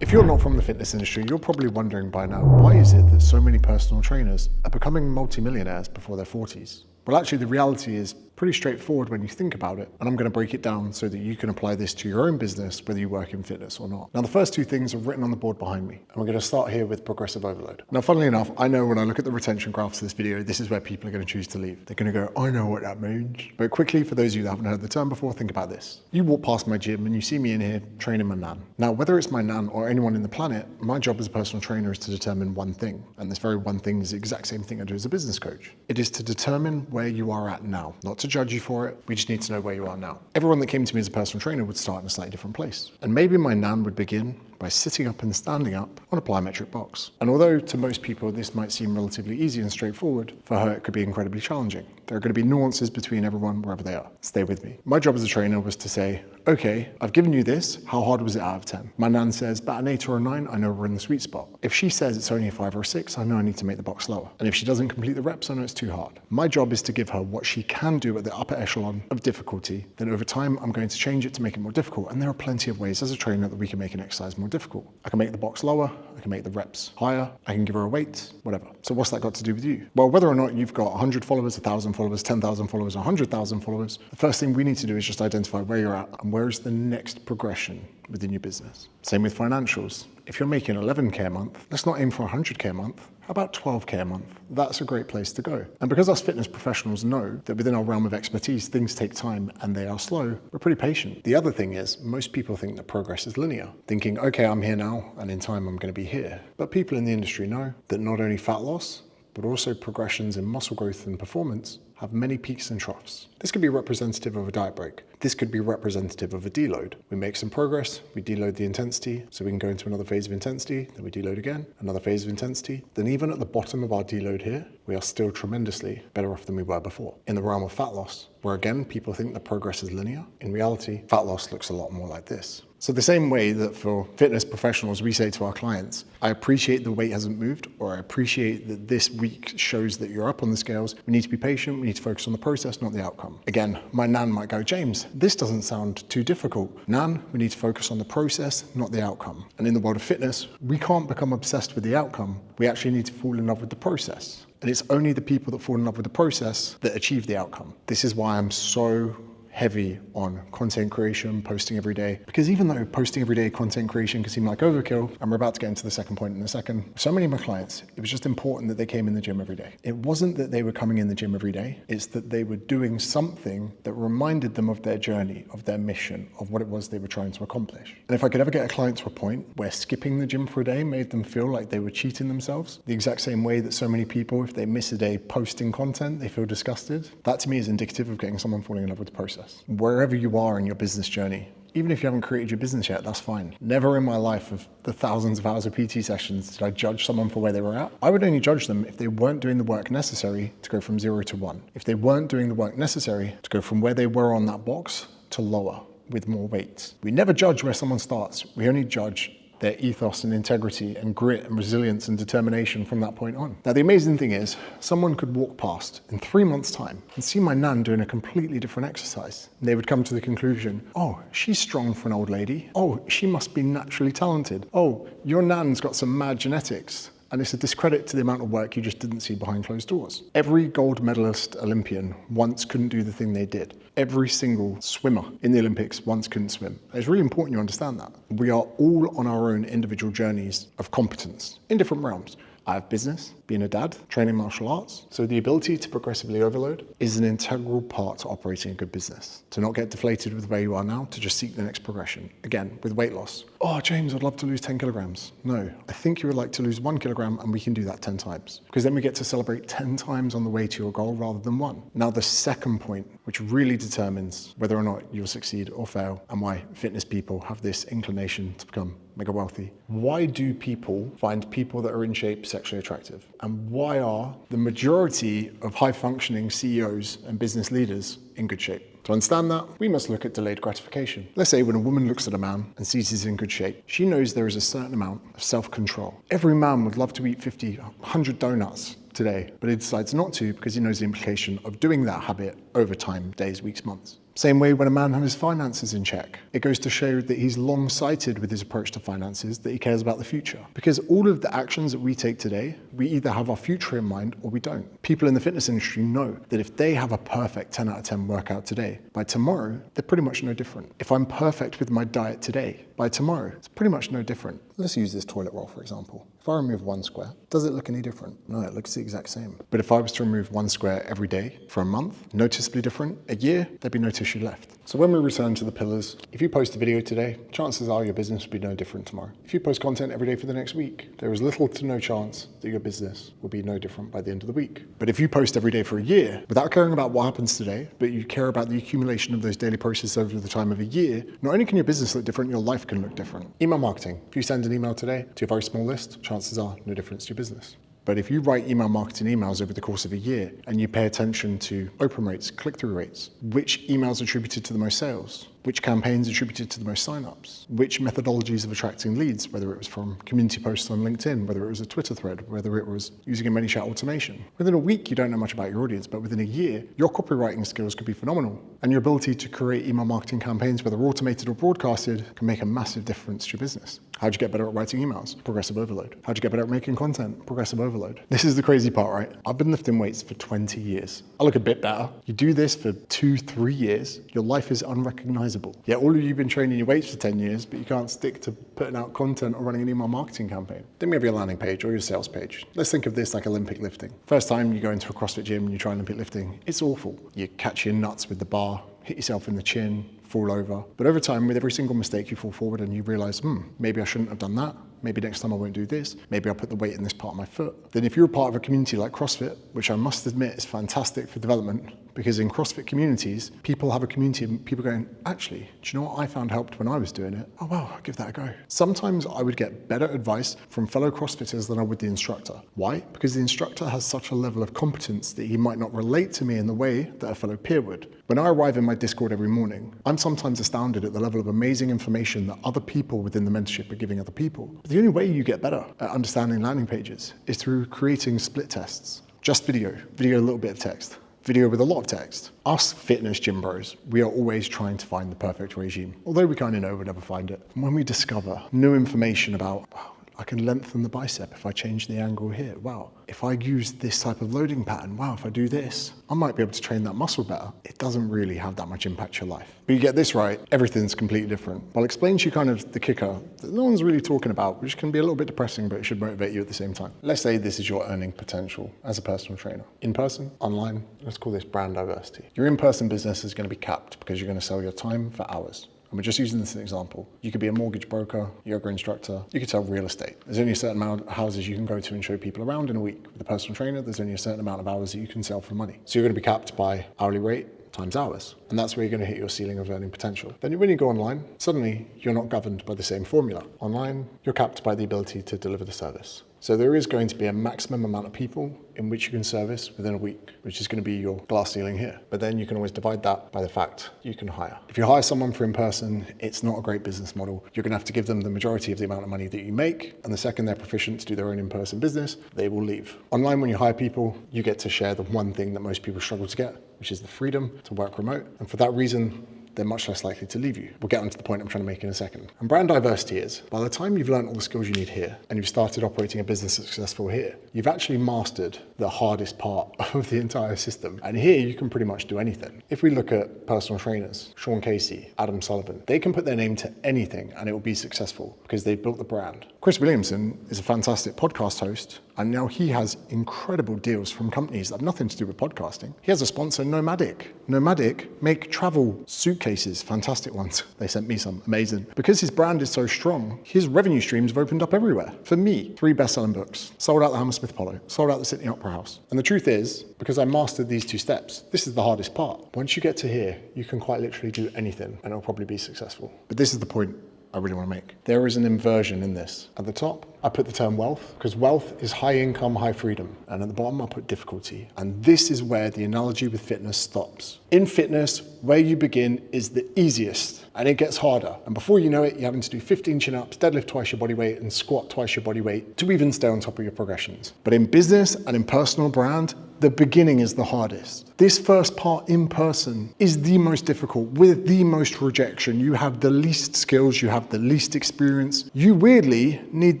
If you're not from the fitness industry, you're probably wondering by now, why is it that so many personal trainers are becoming multimillionaires before their 40s? Well, actually, the reality is pretty straightforward when you think about it, and I'm going to break it down so that you can apply this to your own business, whether you work in fitness or not. Now, the first two things are written on the board behind me, and we're going to start here with progressive overload. Now, funnily enough, I know when I look at the retention graphs of this video, this is where people are going to choose to leave. They're going to go, I know what that means. But quickly, for those of you that haven't heard the term before, think about this. You walk past my gym and you see me in here training my nan. Now, whether it's my nan or anyone in the planet, my job as a personal trainer is to determine one thing. And this very one thing is the exact same thing I do as a business coach. It is to determine where you are at now, not to judge you for it. We just need to know where you are now. Everyone that came to me as a personal trainer would start in a slightly different place. And maybe my nan would begin by sitting up and standing up on a plyometric box. And although to most people this might seem relatively easy and straightforward, for her it could be incredibly challenging. There are going to be nuances between everyone wherever they are. Stay with me. My job as a trainer was to say, okay, I've given you this, how hard was it out of 10? My nan says, about an 8 or a 9, I know we're in the sweet spot. If she says it's only a 5 or a 6, I know I need to make the box lower. And if she doesn't complete the reps, I know it's too hard. My job is to give her what she can do at the upper echelon of difficulty. Then over time, I'm going to change it to make it more difficult. And there are plenty of ways as a trainer that we can make an exercise more difficult. I can make the box lower, I can make the reps higher, I can give her a weight, whatever. So what's that got to do with you? Well, whether or not you've got 100 followers, 1,000 followers, 10,000 followers, 100,000 followers, the first thing we need to do is just identify where you're at and where is the next progression within your business. Same with financials. If you're making 11K a month, let's not aim for 100K a month. How about 12K a month? That's a great place to go. And because us fitness professionals know that within our realm of expertise, things take time and they are slow, we're pretty patient. The other thing is, most people think that progress is linear, thinking, okay, I'm here now and in time I'm going to be here. But people in the industry know that not only fat loss, but also progressions in muscle growth and performance have many peaks and troughs. This could be representative of a diet break. This could be representative of a deload. We make some progress, we deload the intensity, so we can go into another phase of intensity, then we deload again, another phase of intensity. Then even at the bottom of our deload here, we are still tremendously better off than we were before. In the realm of fat loss, where again, people think that progress is linear, in reality, fat loss looks a lot more like this. So the same way that for fitness professionals, we say to our clients, I appreciate the weight hasn't moved, or I appreciate that this week shows that you're up on the scales. We need to be patient. We need to focus on the process, not the outcome. Again, my nan might go, James, this doesn't sound too difficult. Nan, we need to focus on the process, not the outcome. And in the world of fitness, we can't become obsessed with the outcome. We actually need to fall in love with the process. And it's only the people that fall in love with the process that achieve the outcome. This is why I'm so heavy on content creation, posting every day. Because even though posting every day content creation can seem like overkill, and we're about to get into the second point in a second, so many of my clients, it was just important that they came in the gym every day. It wasn't that they were coming in the gym every day, it's that they were doing something that reminded them of their journey, of their mission, of what it was they were trying to accomplish. And if I could ever get a client to a point where skipping the gym for a day made them feel like they were cheating themselves, the exact same way that so many people, if they miss a day posting content, they feel disgusted, that to me is indicative of getting someone falling in love with the process. Wherever you are in your business journey, even if you haven't created your business yet, that's fine. Never in my life of the thousands of hours of PT sessions did I judge someone for where they were at. I would only judge them if they weren't doing the work necessary to go from 0 to 1. If they weren't doing the work necessary to go from where they were on that box to lower with more weights. We never judge where someone starts. We only judge their ethos and integrity and grit and resilience and determination from that point on. Now, the amazing thing is, someone could walk past in 3 months' time and see my nan doing a completely different exercise. And they would come to the conclusion, oh, she's strong for an old lady. Oh, she must be naturally talented. Oh, your nan's got some mad genetics. And it's a discredit to the amount of work you just didn't see behind closed doors. Every gold medalist Olympian once couldn't do the thing they did. Every single swimmer in the Olympics once couldn't swim. It's really important you understand that. We are all on our own individual journeys of competence in different realms. I have business, being a dad, training martial arts. So the ability to progressively overload is an integral part to operating a good business. To not get deflated with where you are now, to just seek the next progression. Again, with weight loss. Oh, James, I'd love to lose 10 kilograms. No, I think you would like to lose 1 kilogram and we can do that 10 times. Because then we get to celebrate 10 times on the way to your goal rather than 1. Now, the second point, which really determines whether or not you'll succeed or fail, and why fitness people have this inclination to become mega wealthy. Why do people find people that are in shape sexually attractive? And why are the majority of high functioning CEOs and business leaders in good shape? To understand that, we must look at delayed gratification. Let's say when a woman looks at a man and sees he's in good shape, she knows there is a certain amount of self-control. Every man would love to eat 50, 100 donuts today, but he decides not to because he knows the implication of doing that habit over time, days, weeks, months. Same way when a man has his finances in check. It goes to show that he's long-sighted with his approach to finances, that he cares about the future. Because all of the actions that we take today, we either have our future in mind or we don't. People in the fitness industry know that if they have a perfect 10 out of 10 workout today, by tomorrow, they're pretty much no different. If I'm perfect with my diet today, by tomorrow, it's pretty much no different. Let's use this toilet roll, for example. If I remove one square, does it look any different? No, it looks the exact same. But if I was to remove one square every day for a month, noticeably different, a year, there'd be no tissue left. So when we return to the pillars, if you post a video today, chances are your business will be no different tomorrow. If you post content every day for the next week, there is little to no chance that your business will be no different by the end of the week. But if you post every day for a year, without caring about what happens today, but you care about the accumulation of those daily processes over the time of a year, not only can your business look different, your life can look different. Email marketing. If you send an email today to a very small list, chances are no difference to your business. But if you write email marketing emails over the course of a year and you pay attention to open rates, click-through rates, which emails attributed to the most sales, which campaigns attributed to the most signups, which methodologies of attracting leads, whether it was from community posts on LinkedIn, whether it was a Twitter thread, whether it was using a ManyChat automation. Within a week, you don't know much about your audience, but within a year, your copywriting skills could be phenomenal. And your ability to create email marketing campaigns, whether automated or broadcasted, can make a massive difference to your business. How'd you get better at writing emails? Progressive overload. How'd you get better at making content? Progressive overload. This is the crazy part, right? I've been lifting weights for 20 years. I look a bit better. You do this for 2-3 years, your life is unrecognizable. Yet all of you have been training your weights for 10 years, but you can't stick to putting out content or running an email marketing campaign. Then we have your landing page or your sales page. Let's think of this like Olympic lifting. First time you go into a CrossFit gym and you try Olympic lifting, it's awful. You catch your nuts with the bar, hit yourself in the chin, fall over. But over time, with every single mistake, you fall forward and you realize, maybe I shouldn't have done that. Maybe next time I won't do this. Maybe I'll put the weight in this part of my foot. Then if you're a part of a community like CrossFit, which I must admit is fantastic for development, because in CrossFit communities, people have a community of people going, actually, do you know what I found helped when I was doing it? Oh, wow, I'll give that a go. Sometimes I would get better advice from fellow CrossFitters than I would the instructor. Why? Because the instructor has such a level of competence that he might not relate to me in the way that a fellow peer would. When I arrive in my Discord every morning, I'm sometimes astounded at the level of amazing information that other people within the mentorship are giving other people. But the only way you get better at understanding landing pages is through creating split tests. Just video, video a little bit of text, video with a lot of text. Us fitness gym bros, we are always trying to find the perfect regime, although we kind of know we'll never find it. And when we discover new information about, wow, I can lengthen the bicep if I change the angle here. Wow, if I use this type of loading pattern, wow, if I do this, I might be able to train that muscle better. It doesn't really have that much impact to your life. But you get this right, everything's completely different. I'll explain to you kind of the kicker that no one's really talking about, which can be a little bit depressing, but it should motivate you at the same time. Let's say this is your earning potential as a personal trainer. In person, online, let's call this brand diversity. Your in-person business is going to be capped because you're going to sell your time for hours. And we're just using this as an example. You could be a mortgage broker, yoga instructor, you could sell real estate. There's only a certain amount of houses you can go to and show people around in a week. With a personal trainer, there's only a certain amount of hours that you can sell for money. So you're going to be capped by hourly rate times hours. And that's where you're going to hit your ceiling of earning potential. Then when you go online, suddenly you're not governed by the same formula. Online, you're capped by the ability to deliver the service. So there is going to be a maximum amount of people in which you can service within a week, which is going to be your glass ceiling here. But then you can always divide that by the fact you can hire. If you hire someone for in-person, it's not a great business model. You're going to have to give them the majority of the amount of money that you make. And the second they're proficient to do their own in-person business, they will leave. Online, when you hire people, you get to share the one thing that most people struggle to get, which is the freedom to work remote. And for that reason, they're much less likely to leave you. We'll get onto the point I'm trying to make in a second. And brand diversity is, by the time you've learned all the skills you need here, and you've started operating a business that's successful here, you've actually mastered the hardest part of the entire system. And here you can pretty much do anything. If we look at personal trainers, Sean Casey, Adam Sullivan, they can put their name to anything and it will be successful because they've built the brand. Chris Williamson is a fantastic podcast host, and now he has incredible deals from companies that have nothing to do with podcasting. He has a sponsor, Nomadic. Nomadic make travel suitcases, fantastic ones. They sent me some, amazing. Because his brand is so strong, his revenue streams have opened up everywhere. For me, 3 best-selling books, sold out the Hammersmith Polo, sold out the Sydney Opera House. And the truth is, because I mastered these 2 steps, this is the hardest part. Once you get to here, you can quite literally do anything and it'll probably be successful. But this is the point I really want to make. There is an inversion in this. At the top, I put the term wealth, because wealth is high income, high freedom. And at the bottom, I put difficulty. And this is where the analogy with fitness stops. In fitness, where you begin is the easiest, and it gets harder. And before you know it, you're having to do 15 chin-ups, deadlift twice your body weight, and squat twice your body weight to even stay on top of your progressions. But in business and in personal brand, the beginning is the hardest. This first part in person is the most difficult, with the most rejection. You have the least skills, you have the least experience. You weirdly need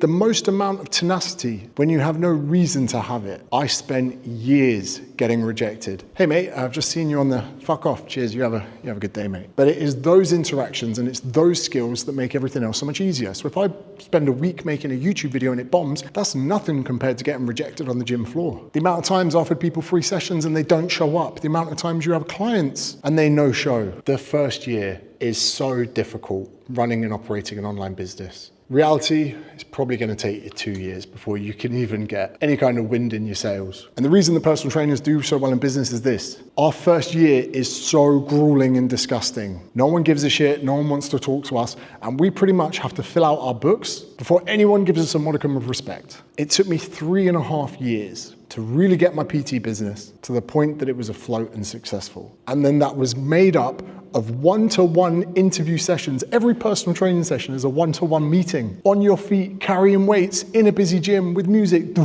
the most amount of tenacity when you have no reason to have it. I spent years getting rejected. Hey mate, I've just seen you on the fuck off. Cheers, you have a good day, mate. But it is those interactions and it's those skills that make everything else so much easier. So if I spend a week making a YouTube video and it bombs, that's nothing compared to getting rejected on the gym floor. The amount of times I offered people free sessions and they don't show up. The amount of times you have clients and they no show. The first year is so difficult running and operating an online business. Reality is probably going to take you 2 years before you can even get any kind of wind in your sails. And the reason the personal trainers do so well in business is this. Our first year is so grueling and disgusting. No one gives a shit, no one wants to talk to us, and we pretty much have to fill out our books before anyone gives us a modicum of respect. It took me 3.5 years to really get my PT business to the point that it was afloat and successful. And then that was made up of one-to-one interview sessions. Every personal training session is a one-to-one meeting, on your feet, carrying weights, in a busy gym with music.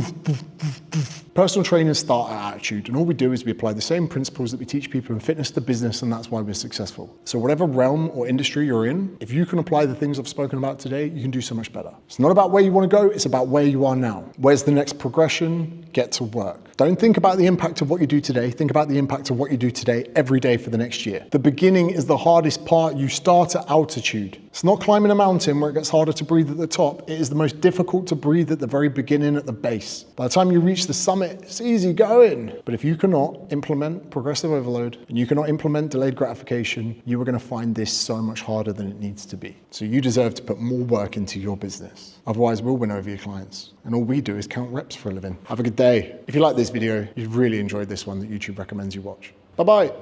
Personal trainers start at attitude, and all we do is we apply the same principles that we teach people in fitness to business, and that's why we're successful. So whatever realm or industry you're in, if you can apply the things I've spoken about today, you can do so much better. It's not about where you want to go, it's about where you are now. Where's the next progression? Get to work. Don't think about the impact of what you do today, think about the impact of what you do today every day for the next year. The beginning is the hardest part. You start at altitude. It's not climbing a mountain where it gets harder to breathe at the top. It is the most difficult to breathe at the very beginning at the base. By the time you reach the summit, it's easy going. But if you cannot implement progressive overload and you cannot implement delayed gratification, you are going to find this so much harder than it needs to be. So you deserve to put more work into your business. Otherwise, we'll win over your clients. And all we do is count reps for a living. Have a good day. If you like this video, you've really enjoyed this one that YouTube recommends you watch. Bye-bye.